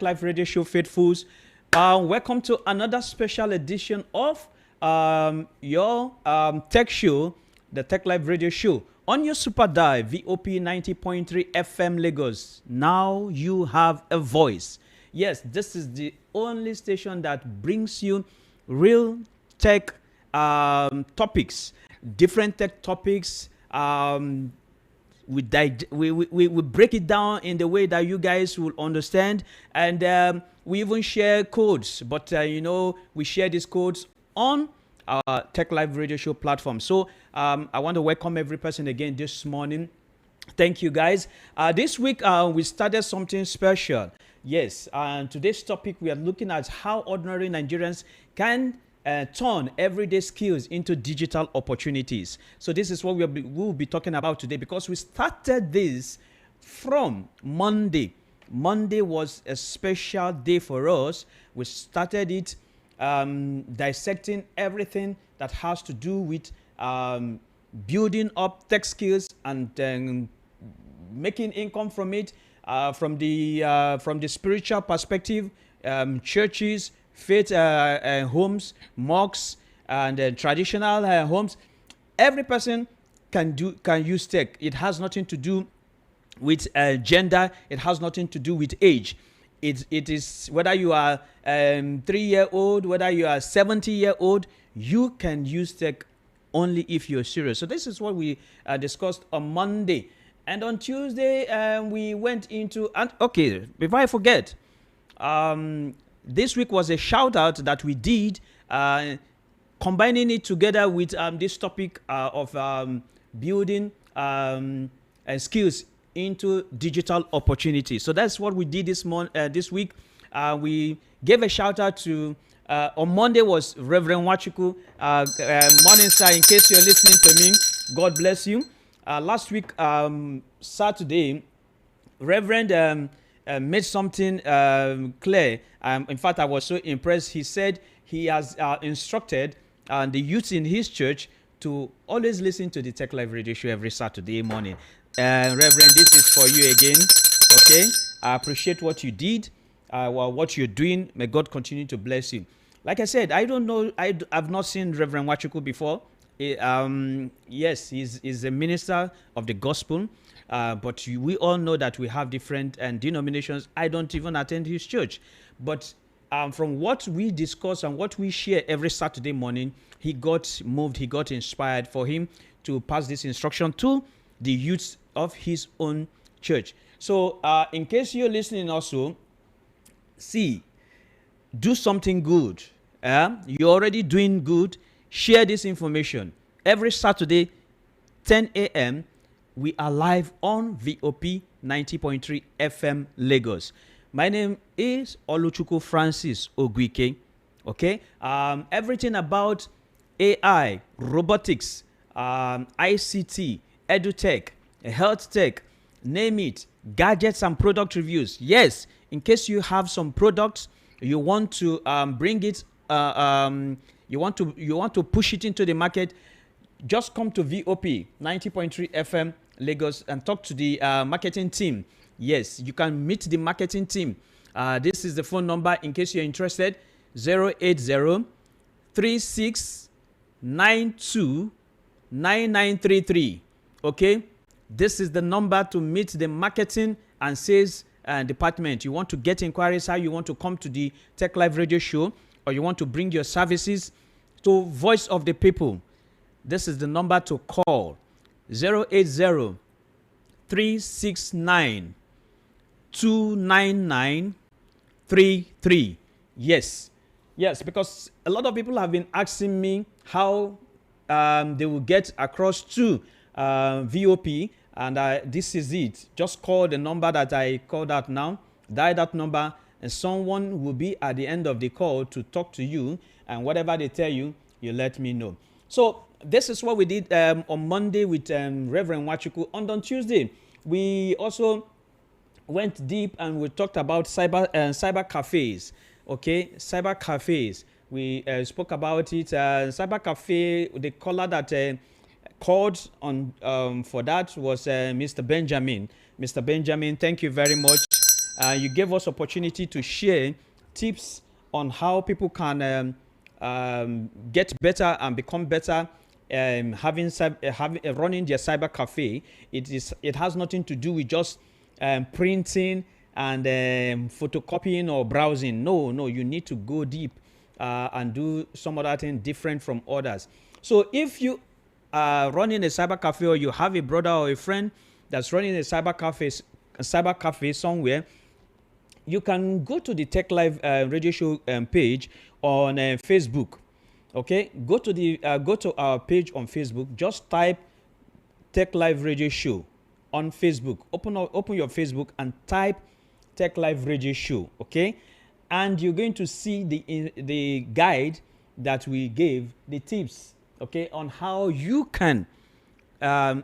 Live Radio Show faithfuls. Welcome to another special edition of your tech show, the Tech Live Radio Show, on your super dive, VOP 90.3 FM Lagos. Now you have a voice. Yes, this is the only station that brings you real tech topics, different tech topics. We break it down in the way that you guys will understand, and we even share codes, but we share these codes on our Tech Live Radio Show platform. So I want to welcome every person again this morning. Thank you, guys. This week we started something special. Yes, and today's topic, we are looking at how ordinary Nigerians can turn everyday skills into digital opportunities. So this is what we'll be talking about today, because we started this from Monday. Monday was a special day for us. We started it dissecting everything that has to do with building up tech skills and making income from it, from the spiritual perspective, churches, faith homes, mosques, and traditional homes. Every person can use tech. It has nothing to do with gender. It has nothing to do with age. It is whether you are 3-year-old, whether you are 70-year-old, you can use tech only if you're serious. So this is what we discussed on Monday. And on Tuesday, we went into, and okay, before I forget, this week was a shout out that we did, combining it together with this topic of building skills into digital opportunities. So that's what we did this week. We gave a shout out to, on Monday was Reverend Wachuku. Morning, sir, in case you're listening to me, God bless you. Last week, Saturday, Reverend made something clear. In fact, I was so impressed. He said he has instructed the youth in his church to always listen to the Tech Live Radio Show every Saturday morning. Reverend, this is for you again. Okay, I appreciate what you did, what you're doing. May God continue to bless you. Like I said, I don't know. I've not seen Reverend Wachuku before. Yes, he's a minister of the gospel. But we all know that we have different denominations. I don't even attend his church. But from what we discuss and what we share every Saturday morning, he got moved, he got inspired for him to pass this instruction to the youth of his own church. So in case you're listening also, do something good. You're already doing good. Share this information. Every Saturday, 10 a.m., we are live on VOP 90.3 FM Lagos. My name is Oluchuku Francis Ogwike. Okay? Everything about AI, robotics, ICT, edutech, health tech, name it, gadgets and product reviews. Yes, in case you have some products, you want to bring it, you want to push it into the market, just come to VOP 90.3 FM Lagos and talk to the marketing team. Yes, you can meet the marketing team. This is the phone number in case you're interested: 080-3692-9933. Okay, this is the number to meet the marketing and sales department. You want to get inquiries, how you want to come to the Tech Live Radio Show, or you want to bring your services to Voice of the People. This is the number to call: 080-369-29933. Yes, because a lot of people have been asking me how they will get across to VOP, and this is it. Just call the number that I called out now, dial that number, and someone will be at the end of the call to talk to you, and whatever they tell you, you let me know. So this is what we did on Monday with Reverend Wachuku. And on Tuesday, we also went deep and we talked about cyber cafes. Okay, cyber cafes. We spoke about it. Cyber cafe, the caller that called on for that was Mr. Benjamin. Mr. Benjamin, thank you very much. You gave us opportunity to share tips on how people can get better and become better. Running their cyber cafe, it has nothing to do with just printing and photocopying or browsing. No, you need to go deep and do some other thing different from others. So if you are running a cyber cafe, or you have a brother or a friend that's running a cyber cafe somewhere, you can go to the Tech Live radio show page on Facebook. Okay, go to our page on Facebook. Just type Tech Live radio show on Facebook. Open your Facebook and type Tech Live radio show. Okay, and you're going to see the guide that we gave, the tips, okay, on how you can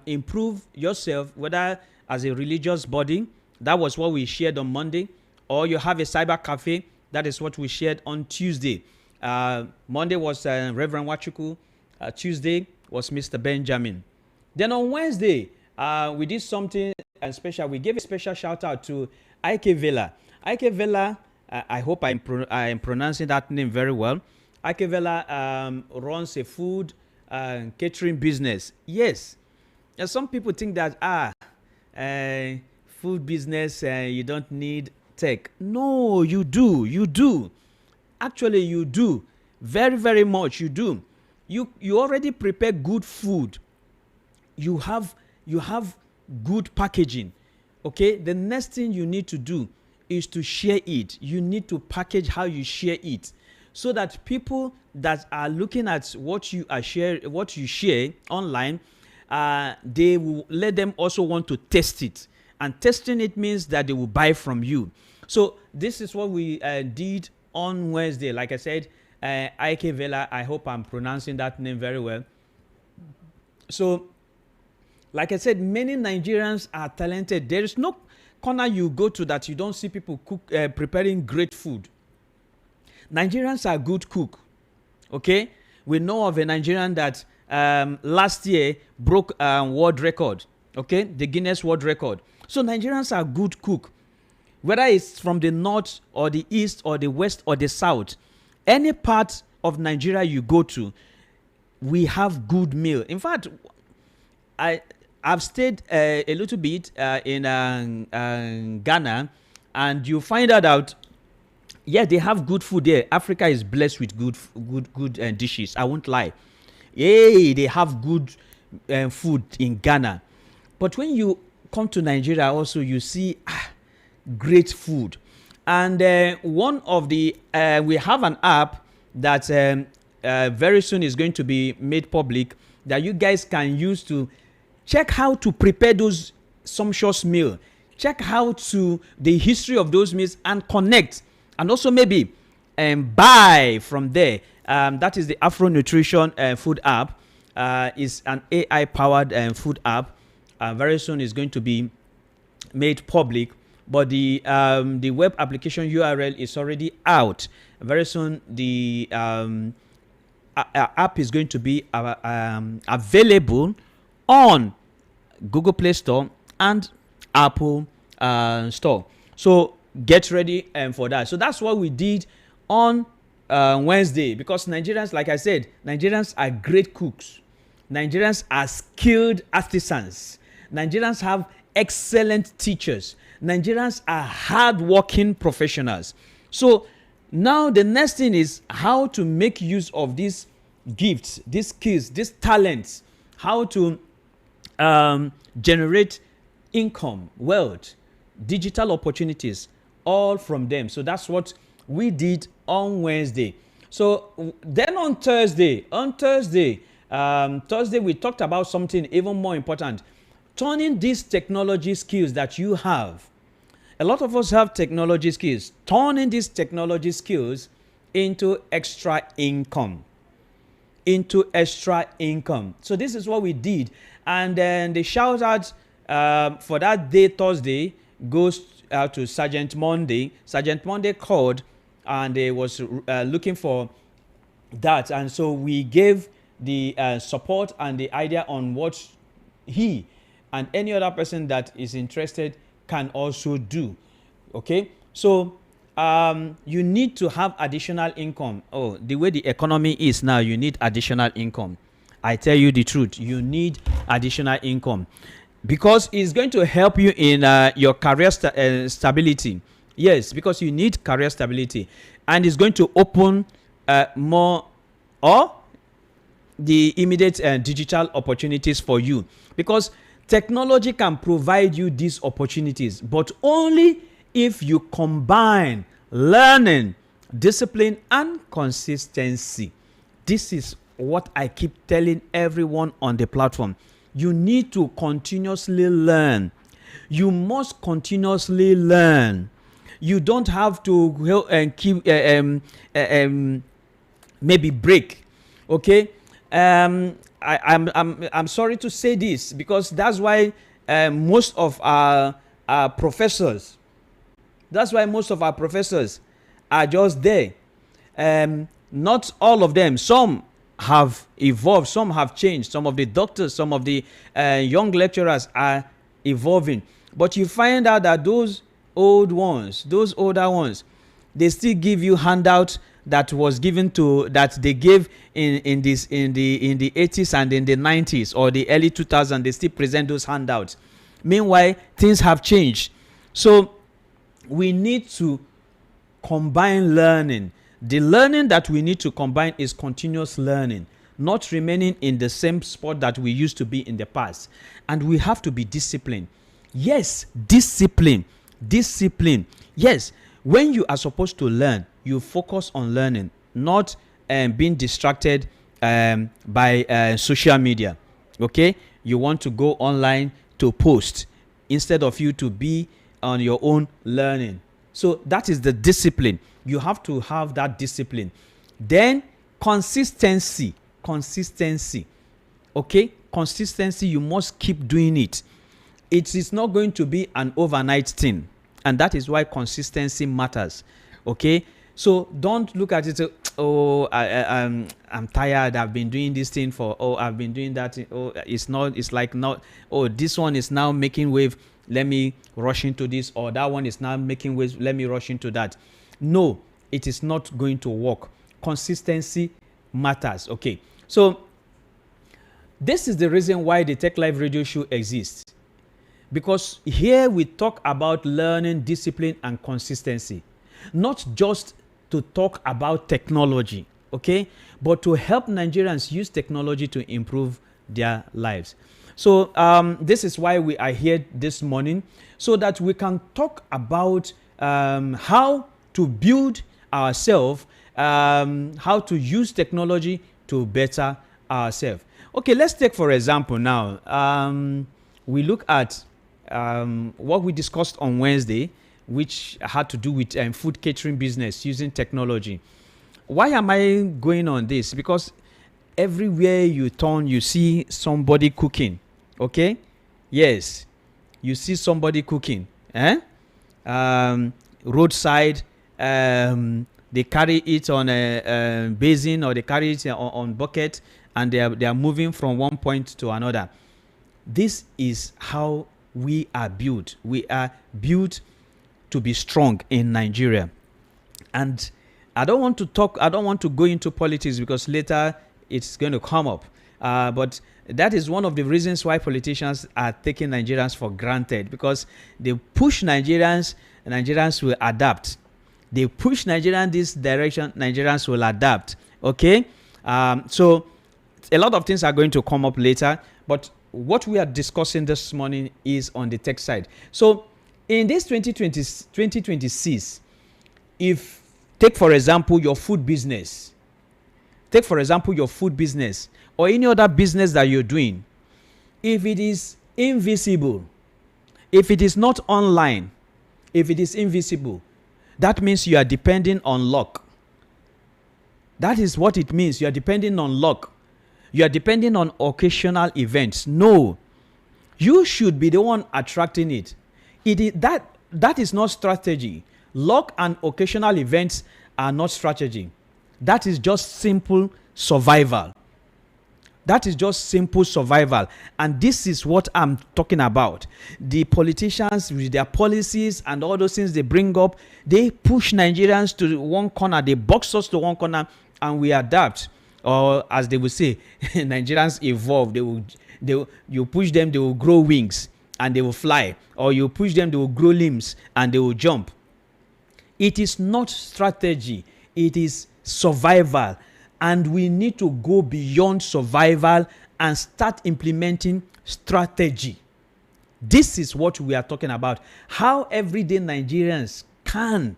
improve yourself, whether as a religious body. That was what we shared on Monday. Or you have a cyber cafe. That is what we shared on Tuesday. Monday was Reverend Wachuku. Tuesday was Mr. Benjamin. Then on Wednesday, we did something special. We gave a special shout out to Ike Vela. Ike Vela, I hope I am pronouncing that name very well. Ike Vela runs a food catering business. Yes. And some people think that food business, you don't need tech. No, you do. Actually, you do. Very, very much you do. You already prepare good food. You have good packaging. Okay, the next thing you need to do is to share it. You need to package how you share it, so that people that are looking at what you share online, they will let them also want to test it. And testing it means that they will buy from you. So this is what we did on Wednesday. Like I said, Ike Vela, I hope I'm pronouncing that name very well. So, like I said, many Nigerians are talented. There is no corner you go to that you don't see people preparing great food. Nigerians are good cook. Okay? We know of a Nigerian that last year broke world record. Okay? The Guinness World Record. So Nigerians are good cook. Whether it's from the north or the east or the west or the south, any part of Nigeria you go to, we have good meal. In fact, I've stayed a little bit in Ghana, and you find out, yeah, they have good food there. Africa is blessed with good dishes. I won't lie. Yay, they have good food in Ghana. But when you come to Nigeria also, you see great food. And one of the we have an app that very soon is going to be made public, that you guys can use to check how to prepare those sumptuous meal, check how to the history of those meals, and connect, and also maybe buy from there. That is the Afro Nutrition food app. Is an AI powered food app. Very soon is going to be made public, but the web application URL is already out. Very soon the app is going to be available on Google Play Store and Apple Store. So get ready for that. So that's what we did on Wednesday, because Nigerians, like I said, Nigerians are great cooks. Nigerians are skilled artisans. Nigerians have excellent teachers. Nigerians are hard-working professionals. So now the next thing is how to make use of these gifts, these skills, these talents, how to generate income, wealth, digital opportunities, all from them. So that's what we did on Wednesday. So then on Thursday, we talked about something even more important. Turning these technology skills that you have. A lot of us have technology skills. Turning these technology skills into extra income. So this is what we did. And then the shout out for that day, Thursday, goes to Sergeant Monday. Sergeant Monday called and they was looking for that. And so we gave the support and the idea on what he and any other person that is interested can also do. Okay, so you need to have additional income. Oh, the way the economy is now, you need additional income. I tell you the truth, you need additional income because it's going to help you in your career stability. Yes, because you need career stability, and it's going to open more or the immediate digital opportunities for you, because technology can provide you these opportunities, but only if you combine learning, discipline, and consistency. This is what I keep telling everyone on the platform. You need to continuously learn. You must continuously learn. You don't have to keep maybe break. Okay, I'm sorry to say this, because that's why most of our professors, are just there. Not all of them. Some have evolved, some have changed. Some of the doctors, some of the young lecturers are evolving. But you find out that those older ones, they still give you handouts that they gave in the 80s and in the 90s or the early 2000s. They still present those handouts. Meanwhile, things have changed. So we need to combine learning. The learning that we need to combine is continuous learning, not remaining in the same spot that we used to be in the past. And we have to be disciplined. Yes, discipline. Yes, when you are supposed to learn, you focus on learning, not being distracted by social media. Okay, you want to go online to post instead of you to be on your own learning. So that is the discipline. You have to have that discipline. Then consistency. Okay, consistency. You must keep doing it. It is not going to be an overnight thing, and that is why consistency matters. Okay, so don't look at it. Oh, I'm tired. I've been doing this thing for. Oh, I've been doing that. Oh, it's not. It's like not. Oh, this one is now making wave. Let me rush into this, or that one is now making waves. Let me rush into that. No, it is not going to work. Consistency matters. Okay, so this is the reason why the Tech Live Radio Show exists, because here we talk about learning, discipline, and consistency, not just to talk about technology, okay, but to help Nigerians use technology to improve their lives. So this is why we are here this morning, so that we can talk about how to build ourselves, how to use technology to better ourselves. Okay, let's take for example now, we look at what we discussed on Wednesday, which had to do with food catering business using technology. Why am I going on this? Because everywhere you turn, you see somebody cooking. Okay, yes, you see somebody cooking. Roadside, they carry it on a basin, or they carry it on bucket, and they are moving from one point to another. This is how we are built. We are built to be strong in Nigeria. And I don't want to go into politics, because later it's going to come up. But that is one of the reasons why politicians are taking Nigerians for granted, because they push Nigerians will adapt. They push Nigerians this direction, Nigerians will adapt. Okay? So a lot of things are going to come up later, but what we are discussing this morning is on the tech side. So in this 2026, if take for example your food business, or any other business that you're doing, if it is invisible, if it is not online, if it is invisible, that means you are depending on luck. That is what it means. You are depending on luck. You are depending on occasional events. No, you should be the one attracting it. That is not strategy. Luck and occasional events are not strategy. That is just simple survival. That is just simple survival. And this is what I'm talking about. The politicians with their policies and all those things they bring up, they push Nigerians to one corner, they box us to one corner, and we adapt. Or as they would say, Nigerians evolve. You push them, they will grow wings and they will fly. Or you push them, they will grow limbs and they will jump. It is not strategy, it is survival. And we need to go beyond survival and start implementing strategy. This is what we are talking about. How everyday Nigerians can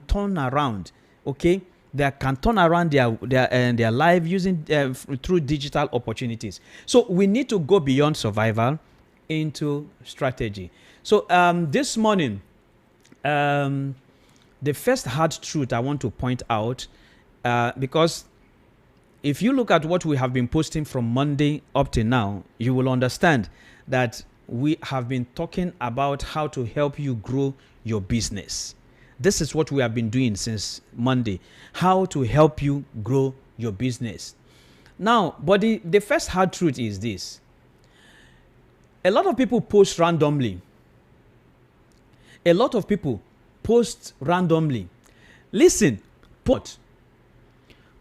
turn around, okay? They can turn around their life using through digital opportunities. So we need to go beyond survival into strategy. So this morning, the first hard truth I want to point out, because if you look at what we have been posting from Monday up to now, you will understand that we have been talking about how to help you grow your business. This is what we have been doing since Monday, how to help you grow your business. Now, but the first hard truth is this. A lot of people post randomly. A lot of people post randomly. Listen,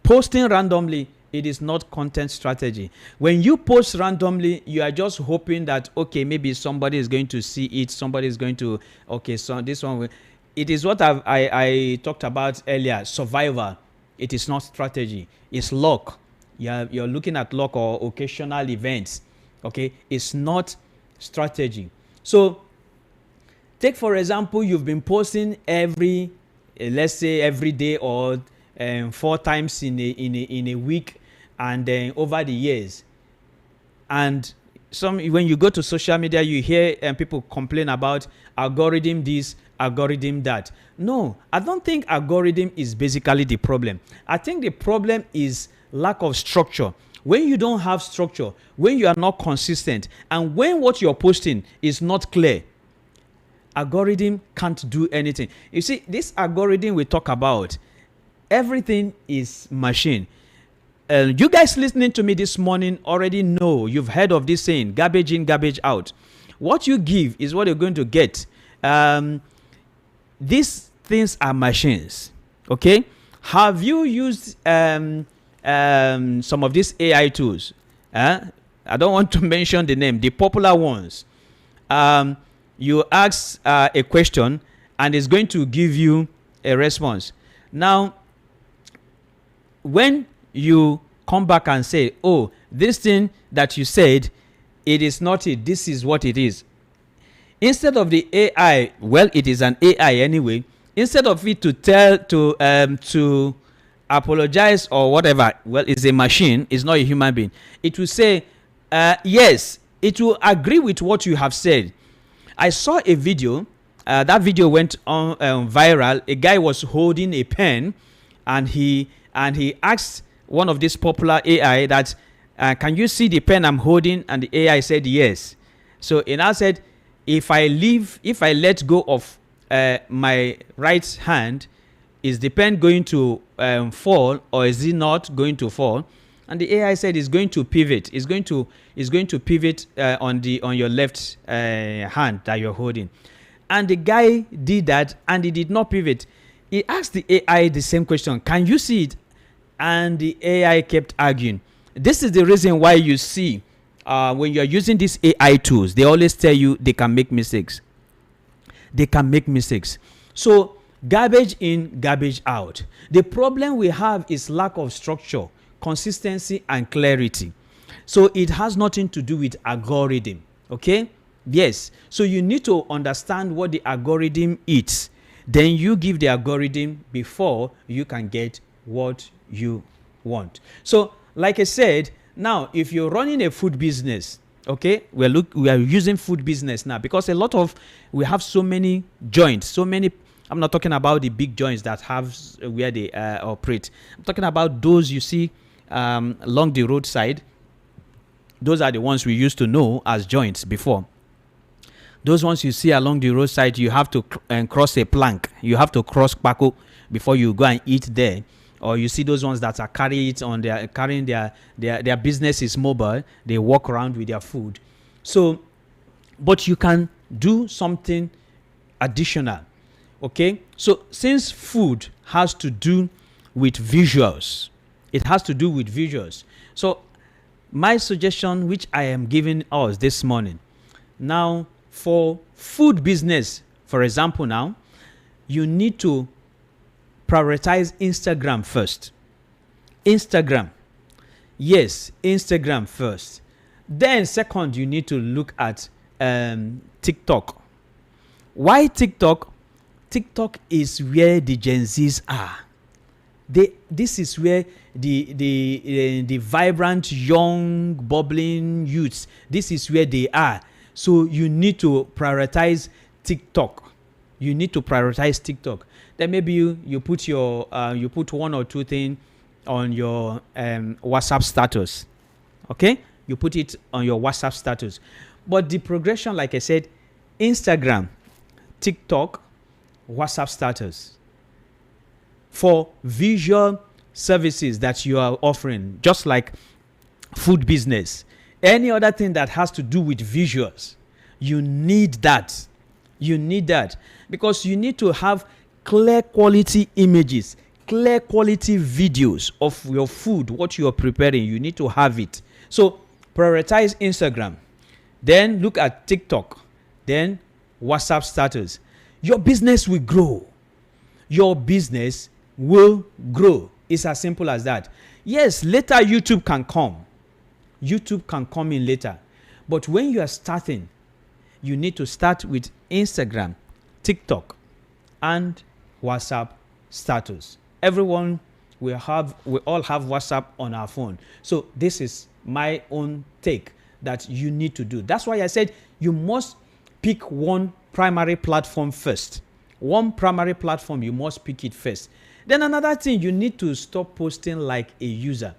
posting randomly, it is not content strategy. When you post randomly, you are just hoping that, okay, maybe somebody is going to see it. Somebody is going to, okay, so this one will. It is what I talked about earlier, survival. It is not strategy. It's luck. You're looking at luck or occasional events. Okay, it's not strategy. So, take for example, you've been posting let's say every day or 4 times in a week, and then over the years, and when you go to social media, you hear people complain about algorithm this, algorithm that. No, I don't think algorithm is basically the problem. I think the problem is lack of structure. When you don't have structure, when you are not consistent, and when what you're posting is not clear, algorithm can't do anything. You see, this algorithm we talk about, everything is machine. You guys listening to me this morning already know, you've heard of this saying, garbage in, garbage out. What you give is what you're going to get. These things are machines, okay? Have you used some of these AI tools? I don't want to mention the name, the popular ones. You ask a question and it's going to give you a response. Now, when you come back and say, oh, this thing that you said, it is not it, this is what it is. Instead of the AI, well, it is an AI anyway, instead of it to apologize or whatever, well, it's a machine, it's not a human being. It will say, yes, it will agree with what you have said. I saw a video, that video went on viral. A guy was holding a pen, and he asked one of these popular AI that, can you see the pen I'm holding? And the AI said yes. So it now said, if I let go of my right hand, is the pen going to fall, or is it not going to fall? And the AI said it's going to pivot. It's going to pivot on your left hand that you're holding. And the guy did that, and he did not pivot. He asked the AI the same question, can you see it? And the AI kept arguing. This is the reason why you see when you're using these AI tools, they always tell you they can make mistakes. They can make mistakes. So garbage in, garbage out. The problem we have is lack of structure, consistency, and clarity. So it has nothing to do with algorithm. Okay? Yes. So you need to understand what the algorithm is. Then you give the algorithm before you can get what you want. So like I said, now if you're running a food business, okay, we are using food business now because we have so many joints, I'm not talking about the big joints that have where they operate. I'm talking about those you see along the roadside. Those are the ones we used to know as joints before. Those ones you see along the roadside, you have to cross a plank. You have to cross Paco before you go and eat there. or you see those ones that are carrying their business is mobile. They walk around with their food. So, but you can do something additional. Okay, so since food has to do with visuals, it has to do with visuals. So my suggestion, which I am giving us this morning, now for food business, for example, now you need to prioritize Instagram first. Instagram, yes, Instagram first. Then second, you need to look at TikTok. Why TikTok? TikTok is where the Gen Zs are. This is where the vibrant, young, bubbling youths, this is where they are. So you need to prioritize TikTok. You need to prioritize TikTok. Then maybe you put you put one or two things on your WhatsApp status. Okay? You put it on your WhatsApp status. But the progression, like I said, Instagram, TikTok, WhatsApp status. For visual services that you are offering, just like food business, any other thing that has to do with visuals, you need that. You need that because you need to have clear quality images, clear quality videos of your food, what you are preparing. You need to have it. So prioritize Instagram, then look at TikTok, then WhatsApp status. Your business will grow. Your business will grow. It's as simple as that. Yes, later YouTube can come. YouTube can come in later. But when you are starting, you need to start with Instagram, TikTok, and WhatsApp status. Everyone we all have WhatsApp on our phone. So this is my own take that you need to do. That's why I said you must pick one primary platform first. One primary platform, you must pick it first. Then another thing, you need to stop posting like a user.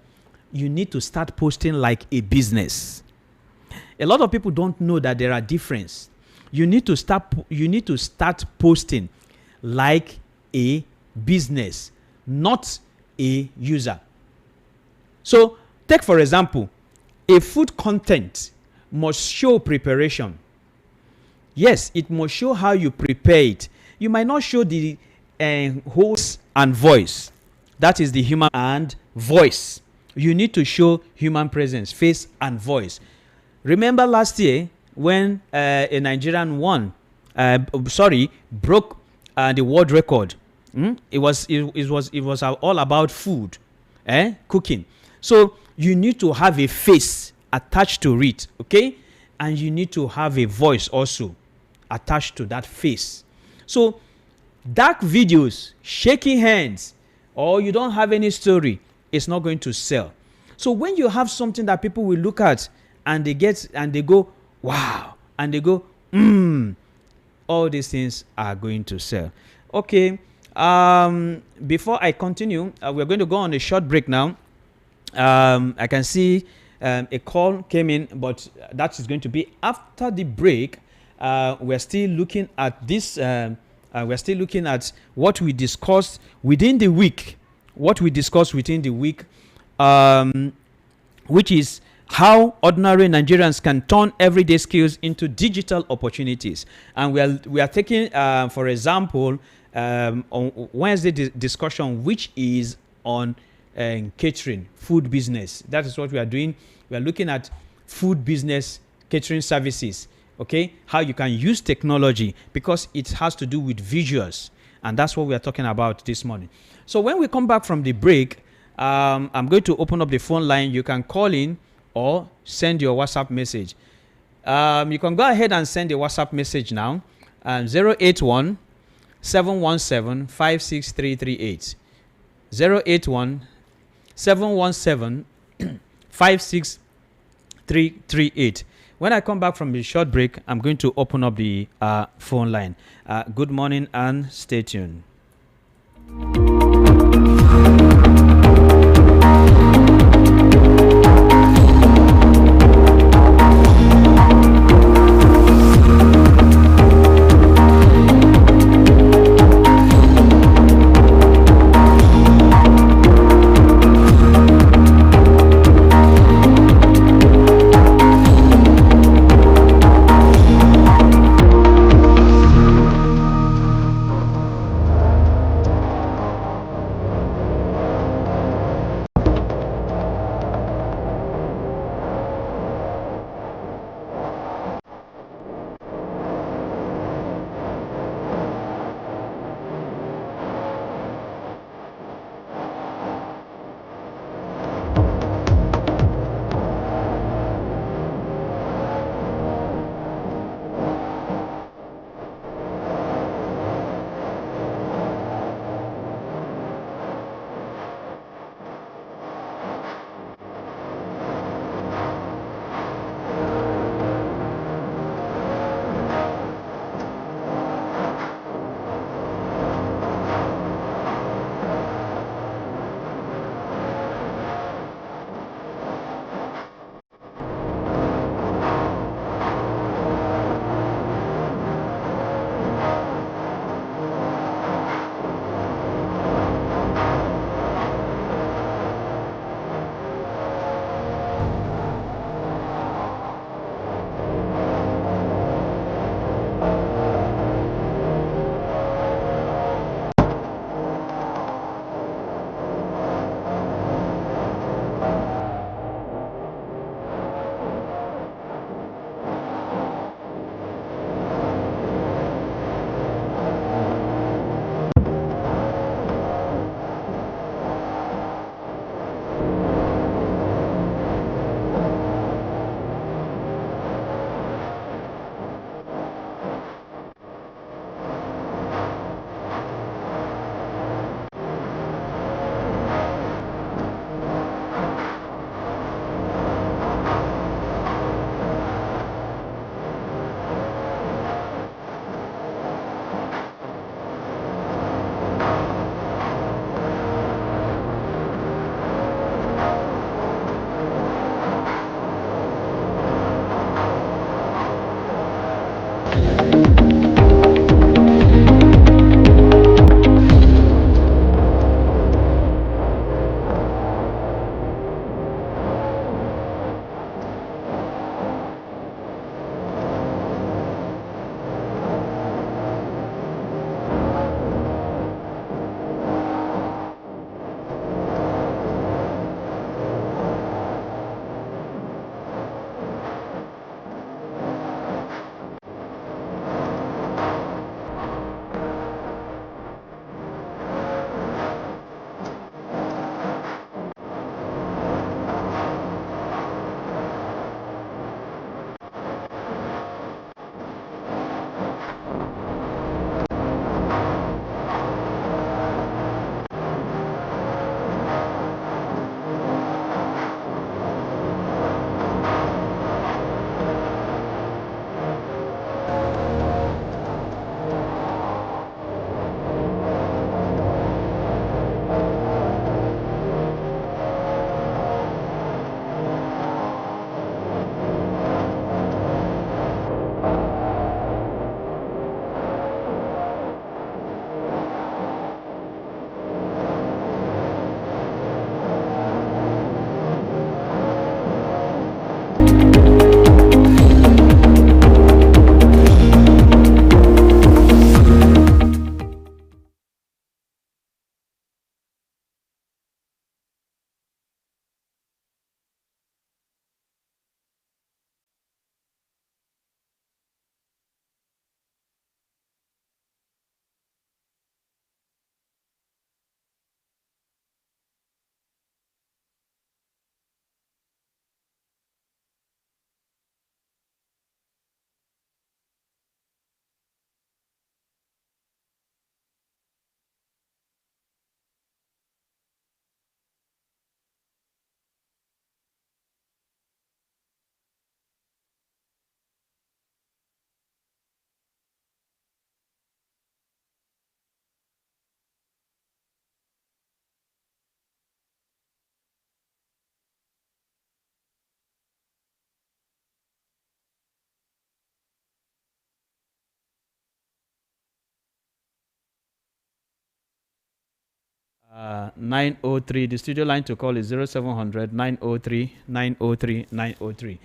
You need to start posting like a business. A lot of people don't know that there are differences. You need to start posting like a business, not a user. So take for example, a food content must show preparation. Yes, it must show how you prepare it. You might not show the host and voice. That is the human and voice. You need to show human presence, face and voice. Remember last year when a Nigerian broke the world record. It was all about food, cooking. So you need to have a face attached to it, okay? And you need to have a voice also attached to that face. So dark videos, shaky hands, or you don't have any story, it's not going to sell. So when you have something that people will look at and they go, wow, and they go, all these things are going to sell. Okay. Before I continue, we're going to go on a short break now. I can see a call came in, but that is going to be after the break. We're still looking at this. We're still looking at what we discussed within the week. Which is how ordinary Nigerians can turn everyday skills into digital opportunities. And we are taking, for example, on Wednesday discussion, which is on catering, food business. That is what we are doing. We are looking at food business, catering services. Okay, how you can use technology because it has to do with visuals, and that's what we are talking about this morning. So when we come back from the break, I'm going to open up the phone line. You can call in or send your WhatsApp message. You can go ahead and send a WhatsApp message now. 081 717 56338. 081 717 56338. When I come back from the short break, I'm going to open up the phone line. Good morning and stay tuned. 903. The studio line to call is 0700 903 903 903.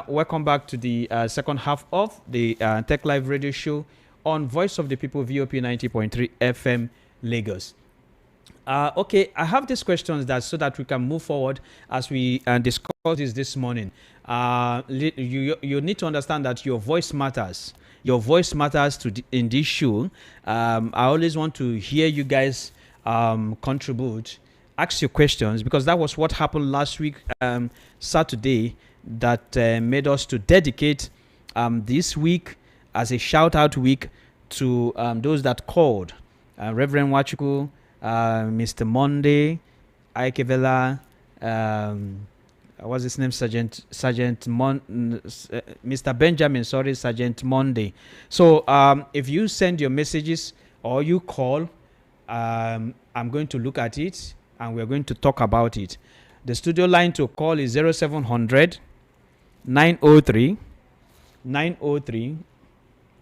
Welcome back to the second half of the Tech Live radio show on Voice of the People, VOP 90.3 FM, Lagos. Okay, I have these questions that so that we can move forward as we discuss this morning. You need to understand that your voice matters. Your voice matters in this show. I always want to hear you guys contribute, ask your questions, because that was what happened last week, Saturday, that made us to dedicate this week as a shout out week to those that called. Reverend Wachuku, Mr. Monday, Aikevela, what's his name? Mr. Benjamin, sorry, Sergeant Monday. So if you send your messages or you call, I'm going to look at it and we're going to talk about it. The studio line to call is 0700 903 903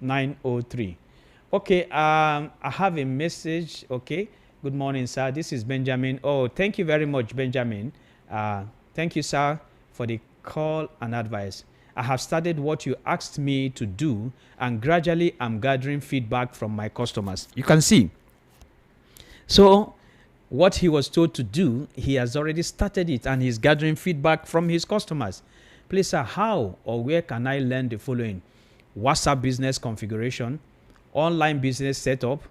903. Okay, I have a message. Okay, good morning, sir. This is Benjamin. Oh, thank you very much, Benjamin. Thank you, sir, for the call and advice. I have started what you asked me to do, and gradually I'm gathering feedback from my customers. You can see. So what he was told to do, he has already started it, and he's gathering feedback from his customers. Please, sir, how or where can I learn the following? WhatsApp business configuration, online business setup,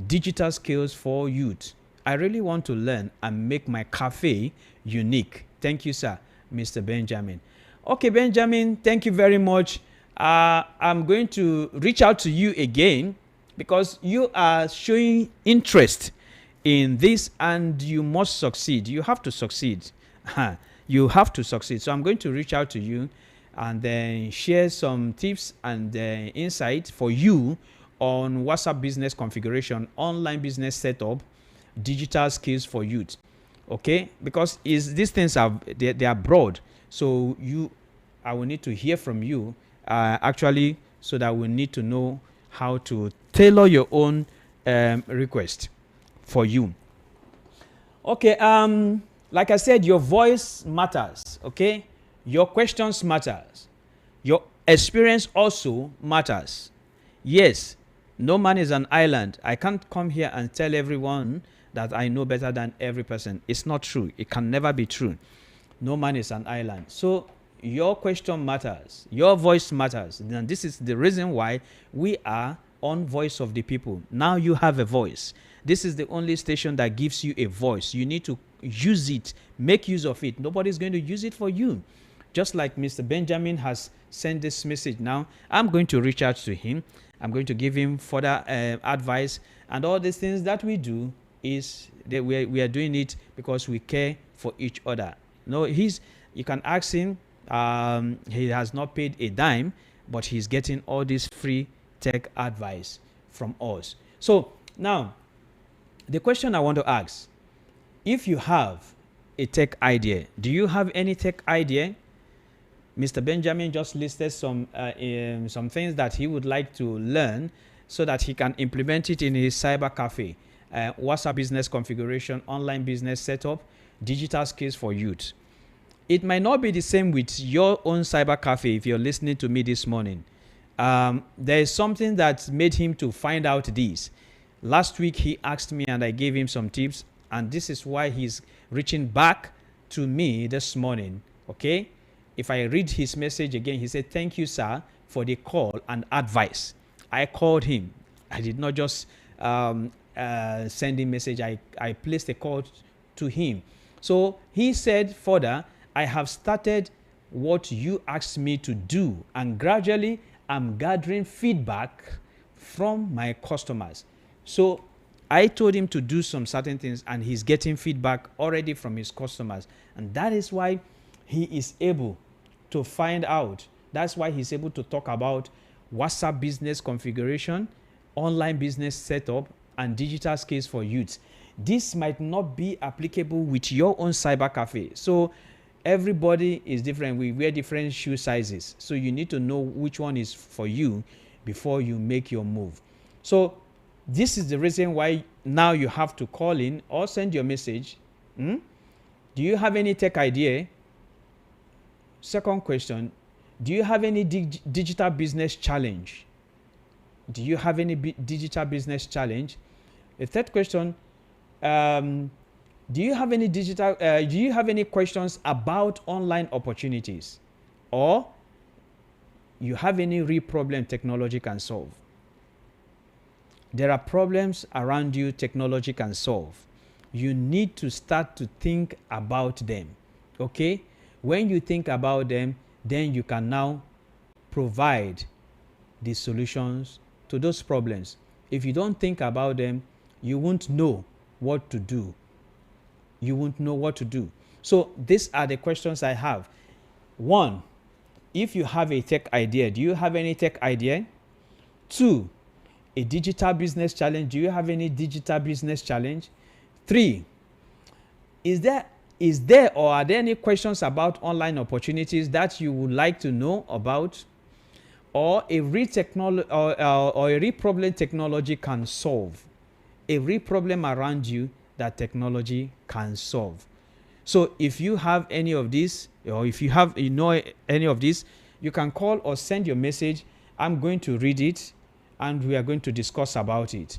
digital skills for youth. I really want to learn and make my cafe unique. Thank you, sir, Mr. Benjamin. Okay, Benjamin, thank you very much. I'm going to reach out to you again because you are showing interest in this and you must succeed. You have to succeed. You have to succeed. So I'm going to reach out to you and then share some tips and insight for you on WhatsApp business configuration, online business setup, digital skills for youth. Okay, because these things they are broad, so I will need to hear from you actually, so that we need to know how to tailor your own request for you. Okay, like I said, your voice matters. Okay, your questions matters, your experience also matters. Yes, no man is an island. I can't come here and tell everyone that I know better than every person. It's not true. It can never be true. No man is an island. So your question matters. Your voice matters. And this is the reason why we are on Voice of the People. Now you have a voice. This is the only station that gives you a voice. You need to use it. Make use of it. Nobody's going to use it for you. Just like Mr. Benjamin has sent this message now, I'm going to reach out to him. I'm going to give him further advice. And all these things that we do is that we are doing it because we care for each other. No, you can ask him. He has not paid a dime, but he's getting all this free tech advice from us. So now, the question I want to ask: if you have a tech idea, do you have any tech idea? Mr. Benjamin just listed some things that he would like to learn so that he can implement it in his cyber cafe. WhatsApp business configuration, online business setup, digital skills for youth. It might not be the same with your own cyber cafe if you're listening to me this morning. There is something that made him to find out this. Last week he asked me and I gave him some tips, and this is why he's reaching back to me this morning. Okay? If I read his message again, he said, "Thank you, sir, for the call and advice." I called him. I did not just send him message. I placed a call to him. So he said further, "I have started what you asked me to do, and gradually I'm gathering feedback from my customers." So I told him to do some certain things, and he's getting feedback already from his customers. And that is why he is able to find out. That's why he's able to talk about WhatsApp business configuration, online business setup, and digital skills for youth. This might not be applicable with your own cyber cafe. So everybody is different. We wear different shoe sizes. So you need to know which one is for you before you make your move. So this is the reason why now you have to call in or send your message. Do you have any tech idea? Second question, do you have any digital business challenge? Do you have any digital business challenge? The third question, do you have any do you have any questions about online opportunities? Or you have any real problem technology can solve? There are problems around you technology can solve. You need to start to think about them. Okay? When you think about them, then you can now provide the solutions to those problems. If you don't think about them, you won't know what to do. You won't know what to do. So these are the questions I have. One, if you have a tech idea, do you have any tech idea? Two, a digital business challenge. Do you have any digital business challenge? Three, is there or are there any questions about online opportunities that you would like to know about? Or a real problem technology can solve? A real problem around you that technology can solve. So if you have any of these, or if you know any of these, you can call or send your message. I'm going to read it and we are going to discuss about it.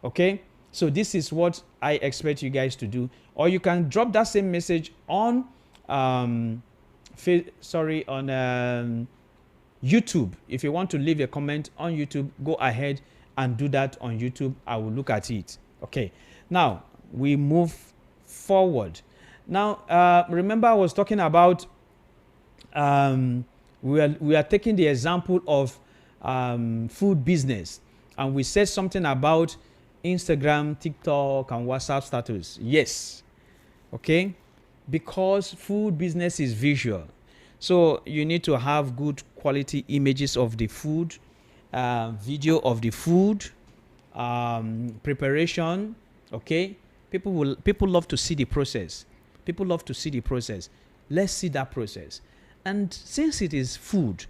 Okay? So this is what I expect you guys to do. Or you can drop that same message on YouTube. If you want to leave a comment on YouTube, go ahead and do that on YouTube. I will look at it. Okay. Now we move forward. Now remember I was talking about we are taking the example of food business, and we said something about Instagram, TikTok, and WhatsApp status. Yes. Okay. Because food business is visual. So you need to have good quality images of the food, video of the food, preparation. Okay. People love to see the process. People love to see the process. Let's see that process. And since it is food,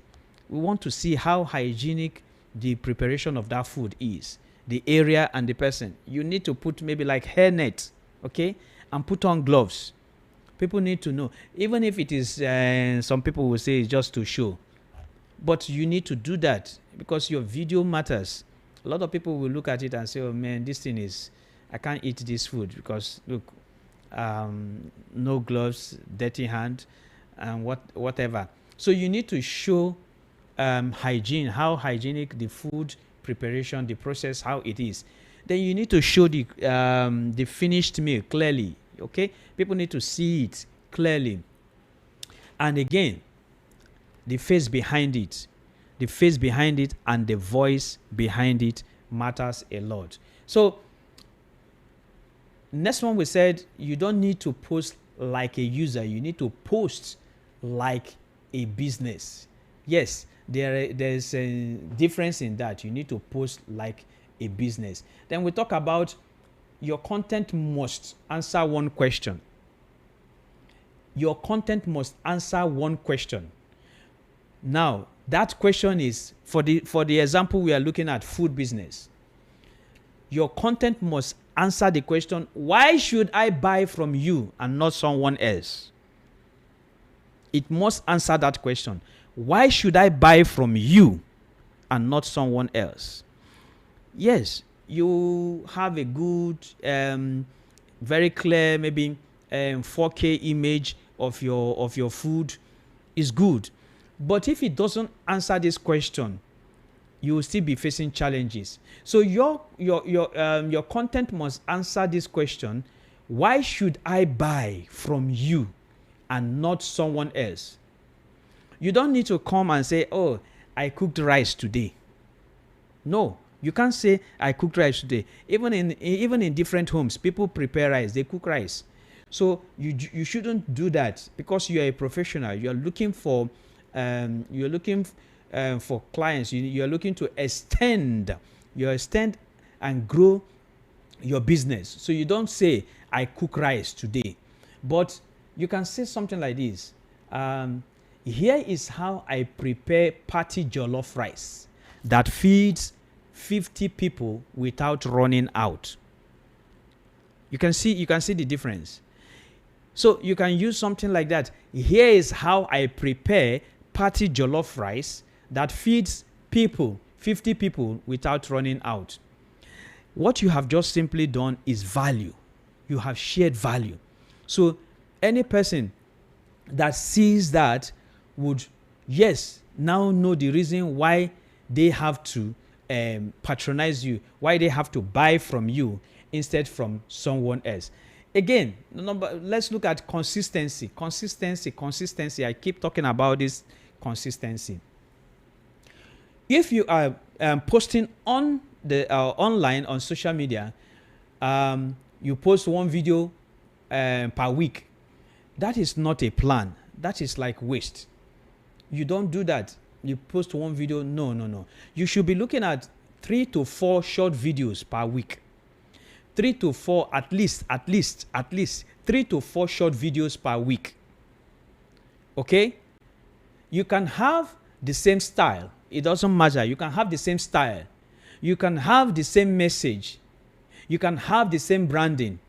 we want to see how hygienic the preparation of that food is, the area and the person. You need to put maybe like hairnet, okay, and put on gloves. People need to know, even if it is, some people will say it's just to show, but you need to do that because your video matters. A lot of people will look at it and say, oh man, this thing is, I can't eat this food because look, no gloves, dirty hand, and whatever. So you need to show hygiene, how hygienic the food preparation, the process, how it is. Then you need to show the finished meal clearly. Okay, people need to see it clearly. And again, the face behind it, and the voice behind it matters a lot. So next one, we said you don't need to post like a user, you need to post like a business. Yes, there's a difference in that. You need to post like a business. Then we talk about your content must answer one question. Your content must answer one question. Now, that question is, for the example we are looking at, food business. Your content must answer the question, why should I buy from you and not someone else? It must answer that question. Why should I buy from you and not someone else? Yes, you have a good, very clear, maybe 4K image of your food is good. But if it doesn't answer this question, you will still be facing challenges. So your content must answer this question: why should I buy from you and not someone else? You don't need to come and say, oh, I cooked rice today. No, you can't say I cooked rice today. Even in different homes, people prepare rice, they cook rice. So you shouldn't do that, because you are a professional. You are looking for for clients. You are looking to extend and grow your business. So you don't say I cook rice today, but you can say something like this: here is how I prepare party jollof rice that feeds 50 people without running out. You can see the difference. So you can use something like that. Here is how I prepare party jollof rice that feeds people, 50 people, without running out. What you have just simply done is value. You have shared value. So any person that sees that would, yes, now know the reason why they have to patronize you, why they have to buy from you instead from someone else. Again, let's look at consistency. Consistency. I keep talking about this consistency. If you are posting on the online on social media, you post one video per week. That is not a plan. That is like waste. You don't do that. You post one video. No. You should be looking at 3 to 4 short videos per week. 3 to 4, at least 3 to 4 short videos per week. Okay? You can have the same style. It doesn't matter. You can have the same style. You can have the same message. You can have the same branding.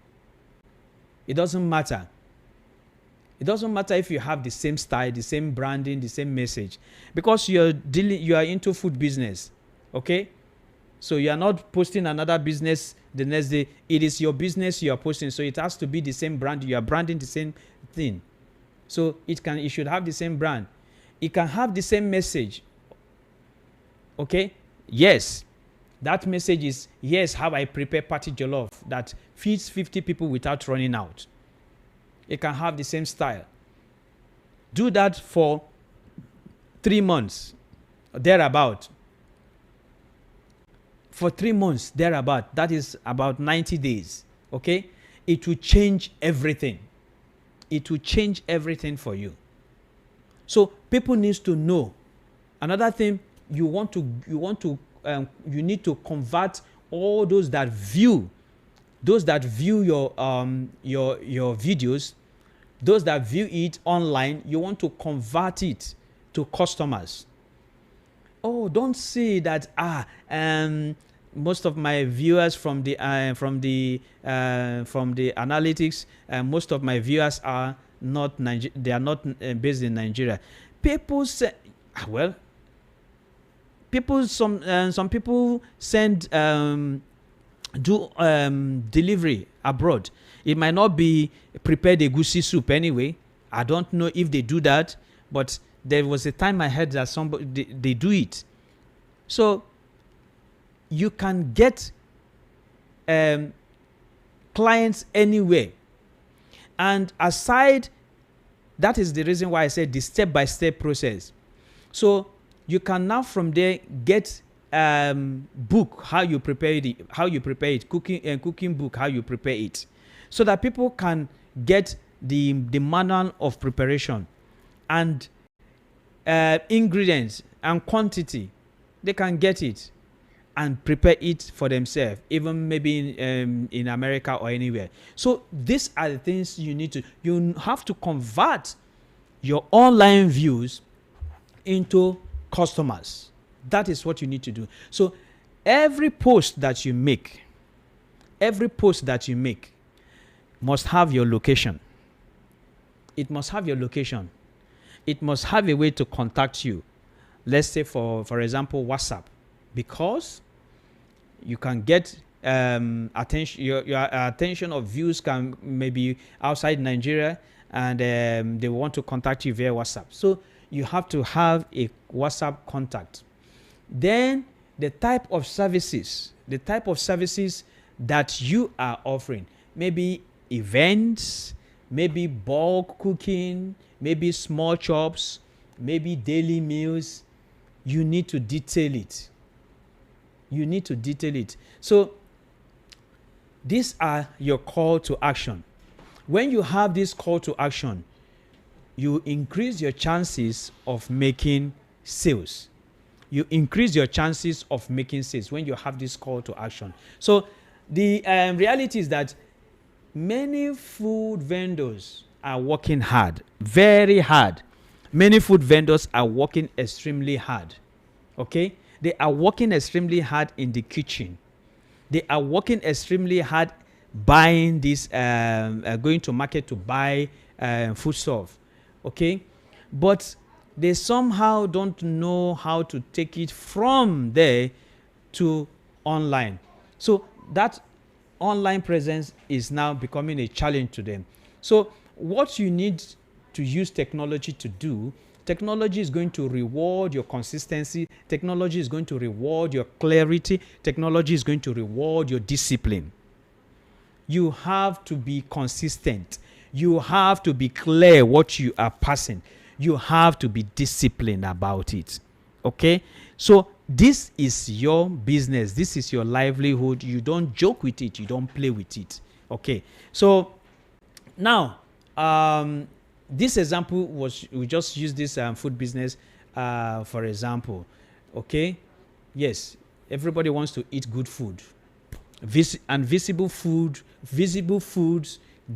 It doesn't matter. It doesn't matter if you have the same style, the same branding, the same message, because you are into food business. Okay? So you are not posting another business the next day. It is your business you are posting, so it has to be the same brand. You are branding the same thing. So it should have the same brand. It can have the same message. Okay? Yes. That message is, yes, how I prepare party jollof that feeds 50 people without running out. It can have the same style. Do that for 3 months, thereabout. For 3 months, thereabout. That is about 90 days. Okay? It will change everything. It will change everything for you. So people need to know. Another thing, you need to convert all those that view your videos, those that view it online. You want to convert it to customers. Oh, don't say that most of my viewers from the analytics, most of my viewers are not they are not based in Nigeria. People say, well, some people send delivery abroad. It might not be prepared egusi soup anyway. I don't know if they do that, but there was a time I heard that somebody they do it. So you can get clients anywhere. And aside, that is the reason why I said the step-by-step process. So you can now from there get book how you prepare it, cooking book how you prepare it, so that people can get the manual of preparation and ingredients and quantity. They can get it and prepare it for themselves, even maybe in America or anywhere. So these are the things you have to convert your online views into customers. That is what you need to do. So every post that you make must have your location. It must have your location. It must have a way to contact you. Let's say for example, WhatsApp, because you can get attention. Your attention of views can maybe outside Nigeria, and they want to contact you via WhatsApp. So you have to have a WhatsApp contact. Then the type of services that you are offering, maybe events, maybe bulk cooking, maybe small chops, maybe daily meals. You need to detail it. So these are your call to action. When you have this call to action, you increase your chances of making sales. When you have this call to action. So the reality is that many food vendors are working hard, very hard. Many food vendors are working extremely hard. Okay? They are working extremely hard in the kitchen. They are working extremely hard buying this, going to market to buy foodstuff. Okay, but they somehow don't know how to take it from there to online. So that online presence is now becoming a challenge to them. So what you need to use technology to do, technology is going to reward your consistency, technology is going to reward your clarity, technology is going to reward your discipline. You have to be consistent, you have to be clear what you are passing, you have to be disciplined about it. Okay, so this is your business, this is your livelihood. You don't joke with it, you don't play with it. Okay, so now, this example was, we just use this food business for example. Okay, yes, everybody wants to eat good food. And visible foods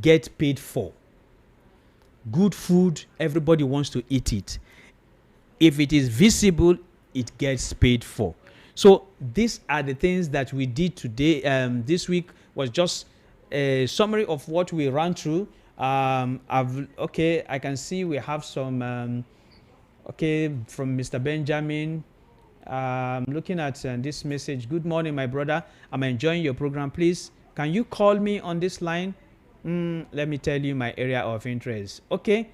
get paid for. Good food, everybody wants to eat it. If it is visible, it gets paid for. So these are the things that we did today. This week was just a summary of what we ran through. Okay, I can see we have some okay, from Mr. Benjamin. Looking at this message. Good morning, my brother. I'm enjoying your program. Please, can you call me on this line? Let me tell you my area of interest. Okay.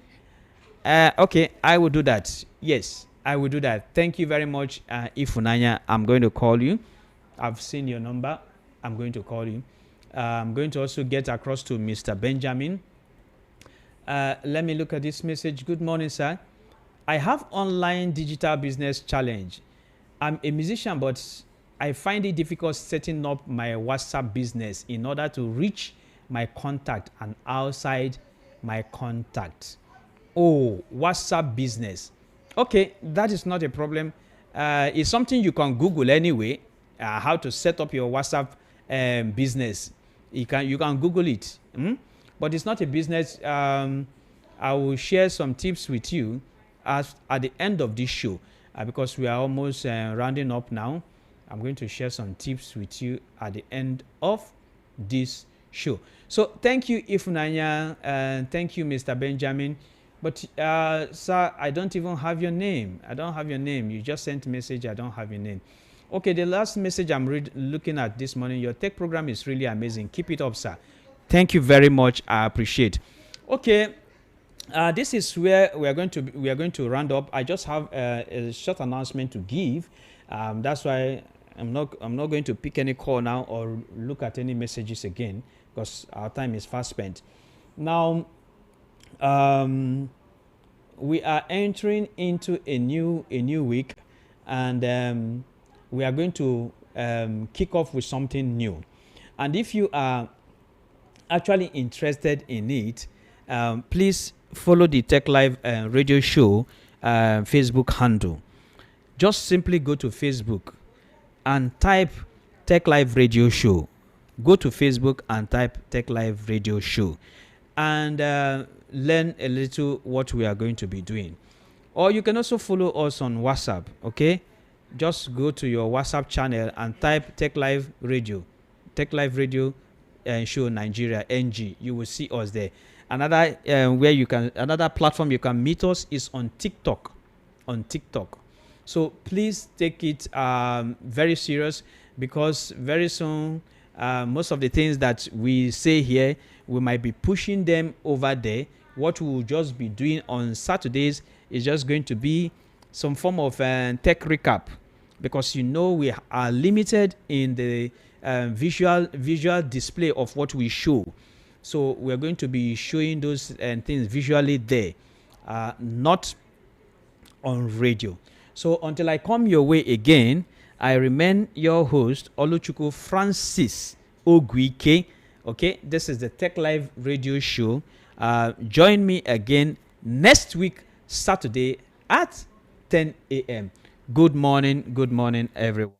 Okay, I will do that. Yes, I will do that. Thank you very much, Ifunanya. I'm going to call you. I've seen your number. I'm going to call you. I'm going to also get across to Mr. Benjamin. Let me look at this message. Good morning, sir. I have online digital business challenge. I'm a musician, but I find it difficult setting up my WhatsApp business in order to reach my contact and outside my contact. Oh, WhatsApp business. Okay, that is not a problem. It's something you can Google anyway. How to set up your WhatsApp business. You can Google it. But it's not a business. I will share some tips with you at the end of this show, because we are almost rounding up now. I'm going to share some tips with you at the end of this show. So thank you, Ifunanya, and thank you, Mr. Benjamin. But sir, I don't even have your name. I don't have your name. You just sent a message. I don't have your name. Okay, the last message I'm looking at this morning. Your tech program is really amazing. Keep it up, sir. Thank you very much. I appreciate. Okay, this is where we are going to round up. I just have a short announcement to give. That's why I'm not going to pick any call now or look at any messages again, because our time is fast spent. Now, we are entering into a new week, and we are going to kick off with something new. And if you are actually interested in it, please follow the Tech Live radio show Facebook handle. Just simply go to Facebook and type Tech Live radio show. Go to Facebook and type Tech Live radio show, and learn a little what we are going to be doing. Or you can also follow us on WhatsApp. Okay, just go to your WhatsApp channel and type Tech Live radio show Nigeria NG. You will see us there. Another another platform you can meet us is on TikTok. So please take it very serious, because very soon most of the things that we say here, we might be pushing them over there. What we will just be doing on Saturdays is just going to be some form of tech recap, because we are limited in the visual display of what we show. So we're going to be showing those things visually there, not on radio. So until I come your way again, I remain your host, Oluchukwu Francis Ogwike. Okay, this is the Tech Live radio show. Join me again next week, Saturday at 10 a.m. Good morning, everyone.